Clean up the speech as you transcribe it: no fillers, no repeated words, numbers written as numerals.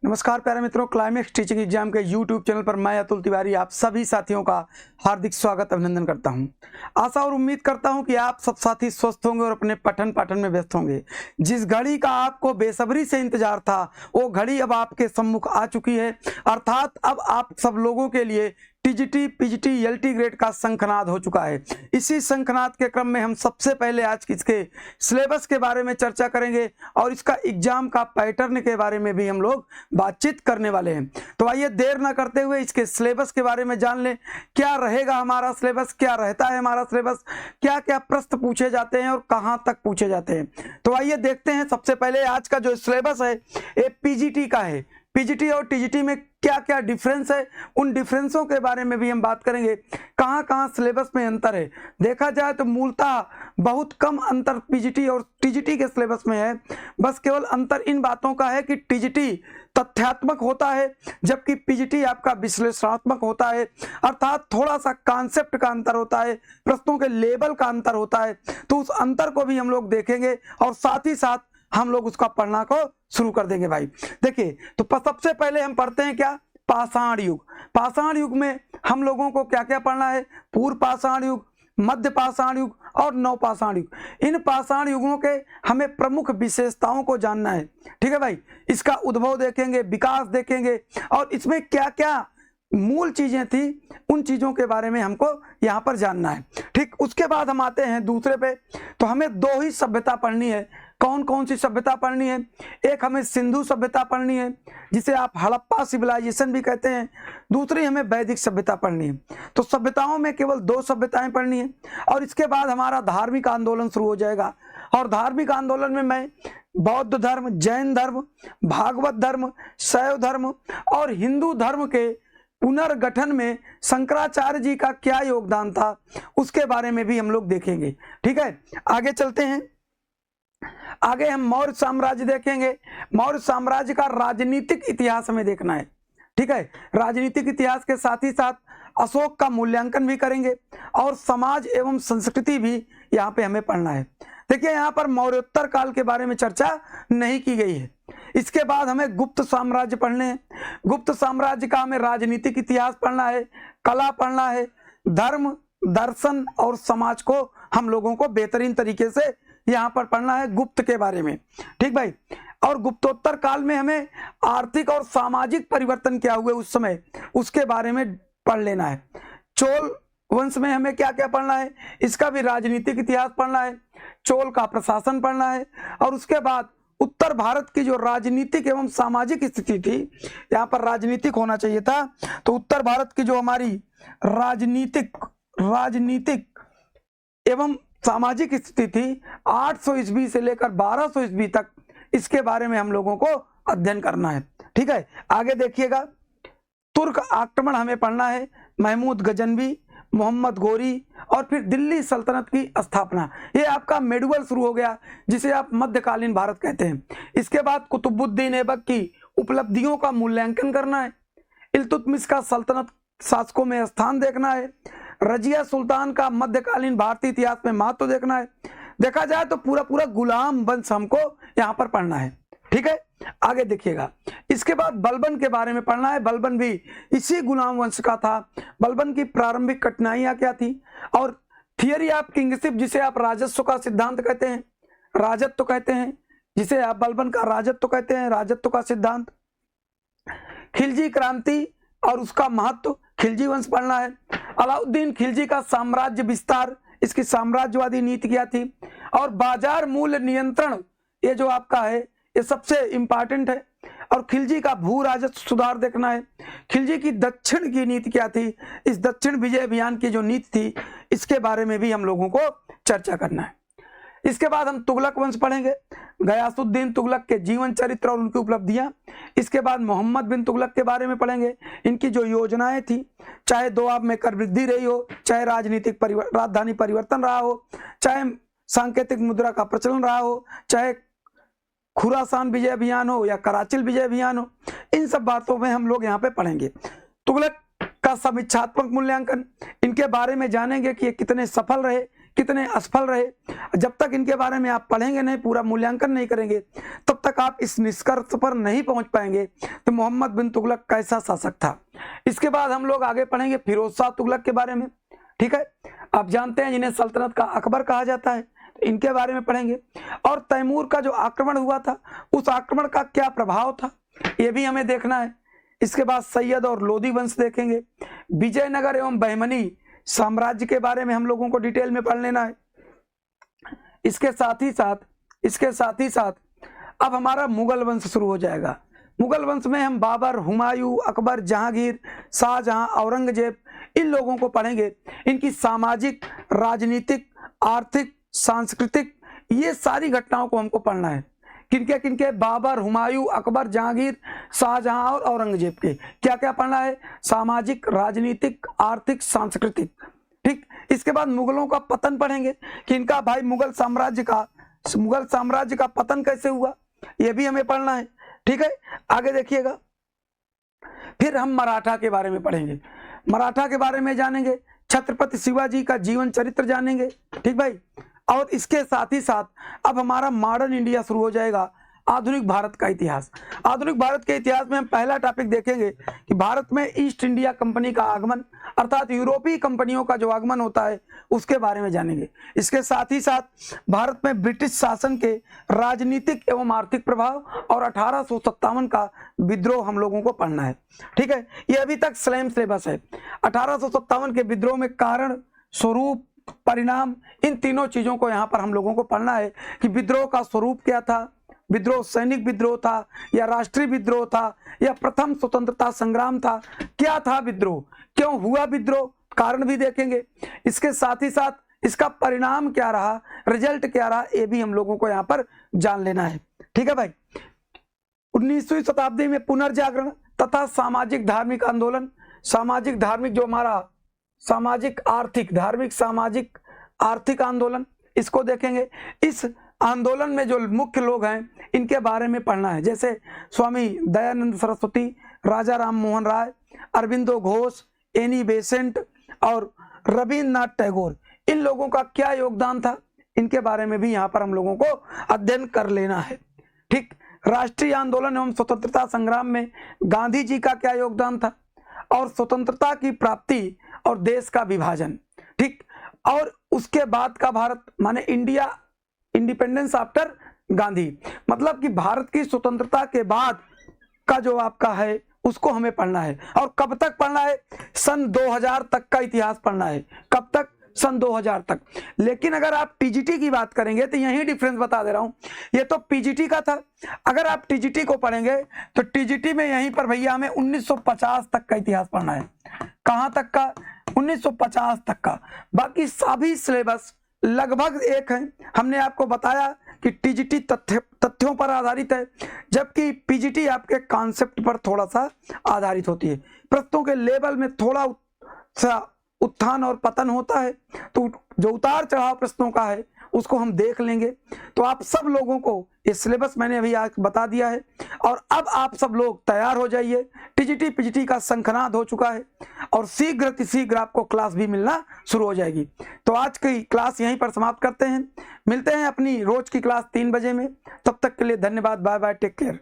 नमस्कार प्यारे मित्रों, क्लाइमेक्स टीचिंग एग्जाम के यूट्यूब चैनल पर मैं अतुल तिवारी आप सभी साथियों का हार्दिक स्वागत अभिनंदन करता हूं। आशा और उम्मीद करता हूं कि आप सब साथी स्वस्थ होंगे और अपने पठन पाठन में व्यस्त होंगे। जिस घड़ी का आपको बेसब्री से इंतजार था वो घड़ी अब आपके सम्मुख आ चुकी है, अर्थात अब आप सब लोगों के लिए टीजीटी, पीजीटी, एलटी ग्रेड का शंखनाद हो चुका है। इसी शंखनाद के क्रम में हम सबसे पहले आज इसके सिलेबस के बारे में चर्चा करेंगे और इसका एग्जाम का पैटर्न के बारे में भी हम लोग बातचीत करने वाले हैं। तो आइए देर ना करते हुए इसके सिलेबस के बारे में जान लें। क्या रहेगा हमारा सिलेबस, क्या रहता है हमारा सिलेबस, क्या क्या प्रश्न पूछे जाते हैं और कहां तक पूछे जाते हैं। तो आइए देखते हैं। सबसे पहले आज का जो सिलेबस है ये पीजीटी का है। पीजीटी और टीजीटी में क्या क्या डिफरेंस है, उन डिफरेंसों के बारे में भी हम बात करेंगे। कहां कहां सिलेबस में अंतर है, देखा जाए तो मूलतः बहुत कम अंतर पीजीटी और टीजीटी के सिलेबस में है। बस केवल अंतर इन बातों का है कि टीजीटी तथ्यात्मक होता है जबकि पीजीटी आपका विश्लेषणात्मक होता है, अर्थात थोड़ा सा कॉन्सेप्ट का अंतर होता है, प्रश्नों के लेवल का अंतर होता है। तो उस अंतर को भी हम लोग देखेंगे और साथ ही साथ हम लोग उसका पढ़ना को शुरू कर देंगे। भाई देखिए, तो सबसे पहले हम पढ़ते हैं क्या, पाषाण युग। पाषाण युग में हम लोगों को क्या क्या पढ़ना है, पूर्व पाषाण युग, मध्य पाषाण युग और नव पाषाण युग। इन पाषाण युगों के हमें प्रमुख विशेषताओं को जानना है। ठीक है भाई, इसका उद्भव देखेंगे, विकास देखेंगे और इसमें क्या क्या मूल चीजें थी उन चीजों के बारे में हमको यहाँ पर जानना है। ठीक, उसके बाद हम आते हैं दूसरे पे। तो हमें दो ही सभ्यता पढ़नी है। कौन कौन सी सभ्यता पढ़नी है, एक हमें सिंधु सभ्यता पढ़नी है जिसे आप हड़प्पा सिविलाइजेशन भी कहते हैं, दूसरी हमें वैदिक सभ्यता पढ़नी है। तो सभ्यताओं में केवल दो सभ्यताएं पढ़नी है और इसके बाद हमारा धार्मिक आंदोलन शुरू हो जाएगा। और धार्मिक आंदोलन में मैं बौद्ध धर्म, जैन धर्म, भागवत धर्म, शैव धर्म और हिंदू धर्म के पुनर्गठन में शंकराचार्य जी का क्या योगदान था उसके बारे में भी हम लोग देखेंगे। ठीक है, आगे चलते हैं। आगे हम मौर्य साम्राज्य देखेंगे। मौर्य साम्राज्य का राजनीतिक इतिहास हमें देखना है। ठीक है, राजनीतिक इतिहास के साथ ही साथ अशोक का मूल्यांकन भी करेंगे और समाज एवं संस्कृति भी यहाँ पे हमें पढ़ना है। देखिए, यहाँ पर मौर्योत्तर काल के बारे में चर्चा नहीं की गई है। इसके बाद हमें गुप्त साम्राज्य पढ़ने हैं। गुप्त साम्राज्य का हमें राजनीतिक इतिहास पढ़ना है, कला पढ़ना है, धर्म, दर्शन और समाज को हम लोगों को बेहतरीन तरीके से यहाँ पर पढ़ना है गुप्त के बारे में। ठीक भाई, और गुप्तोत्तर काल में हमें आर्थिक और सामाजिक परिवर्तन क्या हुए उस समय उसके बारे में पढ़ लेना है। चोल वंश में हमें क्या क्या पढ़ना है, इसका भी राजनीतिक इतिहास पढ़ना है, चोल का प्रशासन पढ़ना है और उसके बाद उत्तर भारत की जो राजनीतिक एवं सामाजिक स्थिति थी, यहाँ पर राजनीतिक होना चाहिए था, तो उत्तर भारत की जो हमारी राजनीतिक एवं सामाजिक स्थिति थी 800 ईस्वी से लेकर 1200 ईस्वी तक, इसके बारे में हम लोगों को अध्ययन करना है। ठीक है, आगे देखिएगा। तुर्क आक्रमण हमें पढ़ना है, महमूद गजनवी, मोहम्मद गोरी और फिर दिल्ली सल्तनत की स्थापना। ये आपका मेडुअल शुरू हो गया जिसे आप मध्यकालीन भारत कहते हैं। इसके बाद कुतुबुद्दीन ऐबक की उपलब्धियों का मूल्यांकन करना है, इल्तुतमिश का सल्तनत शासकों में स्थान देखना है, रजिया सुल्तान का मध्यकालीन भारतीय इतिहास में महत्व देखना है। देखा जाए तो पूरा पूरा गुलाम वंश हमको यहाँ पर पढ़ना है। ठीक है, आगे देखिएगा। इसके बाद बलबन के बारे में पढ़ना है। बलबन भी इसी गुलाम वंश का था। बलबन की प्रारंभिक कठिनाइयां क्या थी और थियरी ऑफ किंगशिप जिसे आप राजस्व का सिद्धांत कहते हैं, राजत्व कहते हैं, जिसे आप बलबन का राजत्व कहते हैं, राजत्व का सिद्धांत, खिलजी क्रांति और उसका महत्व, खिलजी वंश पढ़ना है। अलाउद्दीन खिलजी का साम्राज्य विस्तार, इसकी साम्राज्यवादी नीति क्या थी और बाजार मूल्य नियंत्रण, ये जो आपका है ये सबसे इंपॉर्टेंट है। और खिलजी का भू राजस्व सुधार देखना है। खिलजी की दक्षिण की नीति क्या थी, इस दक्षिण विजय अभियान की जो नीति थी इसके बारे में भी हम लोगों को चर्चा करना है। इसके बाद हम तुगलक वंश पढ़ेंगे, गयासुद्दीन तुगलक के जीवन चरित्र और उनकी उपलब्धियां। इसके बाद मोहम्मद बिन तुगलक के बारे में पढ़ेंगे, इनकी जो योजनाएं थी, चाहे दोआब में कर वृद्धि रही हो, चाहे राजनीतिक राजधानी परिवर्तन रहा हो, चाहे सांकेतिक मुद्रा का प्रचलन रहा हो, चाहे खुरासान विजय अभियान हो या कराचिल विजय अभियान हो, इन सब बातों में हम लोग यहाँ पे पढ़ेंगे। तुगलक का समीक्षात्मक मूल्यांकन, इनके बारे में जानेंगे कि ये कितने सफल रहे, कितने असफल रहे, जब तक इनके बारे में आप पढ़ेंगे नहीं, पूरा मूल्यांकन नहीं करेंगे, तब तक आप इस निष्कर्ष पर नहीं पहुंच पाएंगे तो मोहम्मद बिन तुगलक कैसा शासक था। इसके बाद हम लोग आगे पढ़ेंगे फिरोज शाह तुगलक के बारे में। ठीक है, आप जानते हैं जिन्हें सल्तनत का अकबर कहा जाता है, तो इनके बारे में पढ़ेंगे। और तैमूर का जो आक्रमण हुआ था, उस आक्रमण का क्या प्रभाव था, ये भी हमें देखना है। इसके बाद सैयद और लोदी वंश देखेंगे। विजयनगर एवं बहमनी साम्राज्य के बारे में हम लोगों को डिटेल में पढ़ लेना है। इसके साथ ही साथ अब हमारा मुगल वंश शुरू हो जाएगा। मुगल वंश में हम बाबर, हुमायूं, अकबर, जहांगीर, शाहजहां, औरंगजेब, इन लोगों को पढ़ेंगे। इनकी सामाजिक, राजनीतिक, आर्थिक, सांस्कृतिक, ये सारी घटनाओं को हमको पढ़ना है। किनके किनके? बाबर, हुमायूं, अकबर, जहांगीर, शाहजहां और औरंगजेब के क्या क्या पढ़ना है? सामाजिक, राजनीतिक, आर्थिक, सांस्कृतिक। ठीक, इसके बाद मुगलों का पतन पढ़ेंगे कि इनका भाई मुगल साम्राज्य का पतन कैसे हुआ, यह भी हमें पढ़ना है। ठीक है, आगे देखिएगा। फिर हम मराठा के बारे में पढ़ेंगे, मराठा के बारे में जानेंगे, छत्रपति शिवाजी का जीवन चरित्र जानेंगे। ठीक भाई, और इसके साथ ही साथ अब हमारा मॉडर्न इंडिया शुरू हो जाएगा, आधुनिक भारत का इतिहास। आधुनिक भारत के इतिहास में हम पहला टॉपिक देखेंगे कि भारत में ईस्ट इंडिया कंपनी का आगमन, अर्थात यूरोपीय कंपनियों का जो आगमन होता है उसके बारे में जानेंगे। इसके साथ ही साथ भारत में ब्रिटिश शासन के राजनीतिक एवं आर्थिक प्रभाव और 1857 का विद्रोह हम लोगों को पढ़ना है। ठीक है, ये अभी तक स्लैम सिलेबस है। 1857 के विद्रोह में कारण, स्वरूप, परिणाम, इन तीनों चीजों को यहाँ पर हम लोगों को पढ़ना है कि विद्रोह का स्वरूप क्या था, विद्रोह सैनिक विद्रोह था या राष्ट्रीय विद्रोह था या प्रथम स्वतंत्रता संग्राम था, क्या था विद्रोह, क्यों हुआ विद्रोह, कारण भी देखेंगे। इसके साथ ही साथ इसका परिणाम क्या रहा, रिजल्ट क्या रहा, ये भी हम लोगों को यहाँ पर जान लेना है। ठीक है भाई, 19वीं शताब्दी में पुनर्जागरण तथा सामाजिक धार्मिक आंदोलन, सामाजिक धार्मिक जो हमारा सामाजिक आर्थिक, धार्मिक सामाजिक आर्थिक आंदोलन, इसको देखेंगे। इस आंदोलन में जो मुख्य लोग हैं इनके बारे में पढ़ना है, जैसे स्वामी दयानंद सरस्वती, राजा राम मोहन राय, अरविंदो घोष, एनी बेसेंट और रविन्द्रनाथ टैगोर, इन लोगों का क्या योगदान था, इनके बारे में भी यहाँ पर हम लोगों को अध्ययन कर लेना है। ठीक, राष्ट्रीय आंदोलन एवं स्वतंत्रता संग्राम में गांधी जी का क्या योगदान था और स्वतंत्रता की प्राप्ति और देश का विभाजन। ठीक, और उसके बाद का भारत माने इंडिया, इंडिपेंडेंस आफ्टर गांधी, मतलब कि भारत की स्वतंत्रता के बाद का जो आपका है उसको हमें पढ़ना है। और कब तक पढ़ना है? सन 2000 तक का इतिहास पढ़ना है। कब तक? सन 2000 तक। लेकिन अगर आप टीजीटी की बात करेंगे तो यही डिफरेंस बता दे रहा हूं, ये तो पीजीटी का था। अगर आप टीजीटी को पढ़ेंगे तो टीजीटी में यहीं पर भैया हमें 1950 तक का इतिहास पढ़ना है। कहां तक का? 1950 तक का। बाकी सभी सिलेबस लगभग एक है। हमने आपको बताया कि टीजीटी तथ्यों पर आधारित है, जबकि पीजीटी आपके कॉन्सेप्ट पर थोड़ा सा आधारित होती है। प्रश्नों के लेवल में थोड़ा सा उत्थान और पतन होता है, तो जो उतार चढ़ाव प्रश्नों का है उसको हम देख लेंगे। तो आप सब लोगों को ये सिलेबस मैंने अभी आज बता दिया है और अब आप सब लोग तैयार हो जाइए। टीजीटी पीजीटी का शंखनाद हो चुका है और शीघ्र आपको क्लास भी मिलना शुरू हो जाएगी। तो आज की क्लास यहीं पर समाप्त करते हैं, मिलते हैं अपनी रोज की क्लास 3 बजे में। तब तक के लिए धन्यवाद, बाय बाय, टेक केयर।